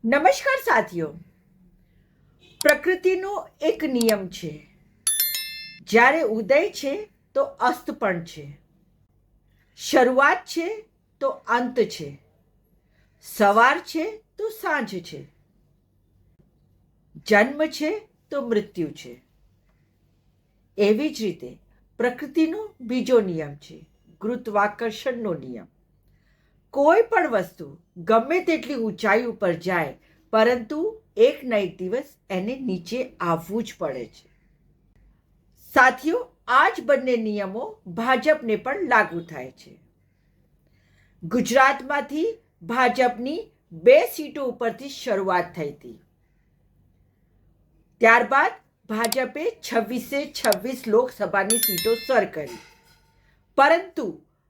નમસ્કાર સાથીઓ, પ્રકૃતિનો એક નિયમ છે, જ્યારે ઉદય છે તો અસ્ત પણ છે, શરૂઆત છે તો અંત છે, સવાર છે તો સાંજ છે, જન્મ છે તો મૃત્યુ છે. એવી જ રીતે પ્રકૃતિનો બીજો નિયમ છે ગુરુત્વાકર્ષણનો નિયમ. કોઈ પણ વસ્તુ ગમે તેટલી ઊંચાઈ ઉપર જાય, પરંતુ એક ન એક દિવસ એને નીચે આવવું જ પડે છે. સાથીઓ, આ જ બંને નિયમો ભાજપને પણ લાગુ થાય છે. ગુજરાતમાંથી ભાજપની 2 સીટો ઉપરથી શરૂઆત થઈ હતી. ત્યારબાદ ભાજપે 26 લોકસભાની સીટો સર કરી. પરંતુ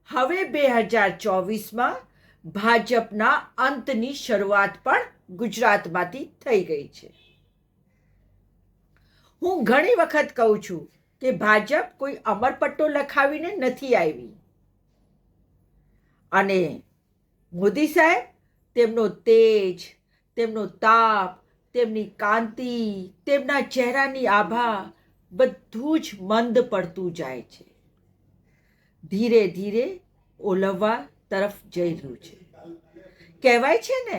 હવે 2024માં ભાજપના અંતની શરૂઆત પણ ગુજરાતમાંથી થઈ ગઈ છે. હું ઘણી વખત કહું છું કે ભાજપ કોઈ અમરપટ્ટો લખાવીને નથી આવી, અને મોદી સાહેબ તેમનો તેજ, તેમનો તાપ, તેમની કાંતિ, તેમના ચહેરાની આભા બધું જ મંદ પડતું જાય છે, ધીરે ધીરે ઓલવવા તરફ જઈ રહ્યું છે. કહેવાય છે ને,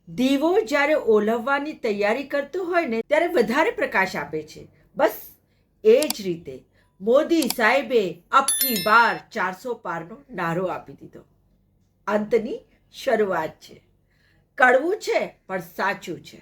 દીવો જ્યારે ઓલવવાની તૈયારી કરતો હોય ને ત્યારે વધારે પ્રકાશ આપે છે. બસ એ જ રીતે મોદી સાહેબે અબકી બાર 400 પારનો નારો આપી દીધો. અંતની શરૂઆત છે. કડવું છે પણ સાચું છે.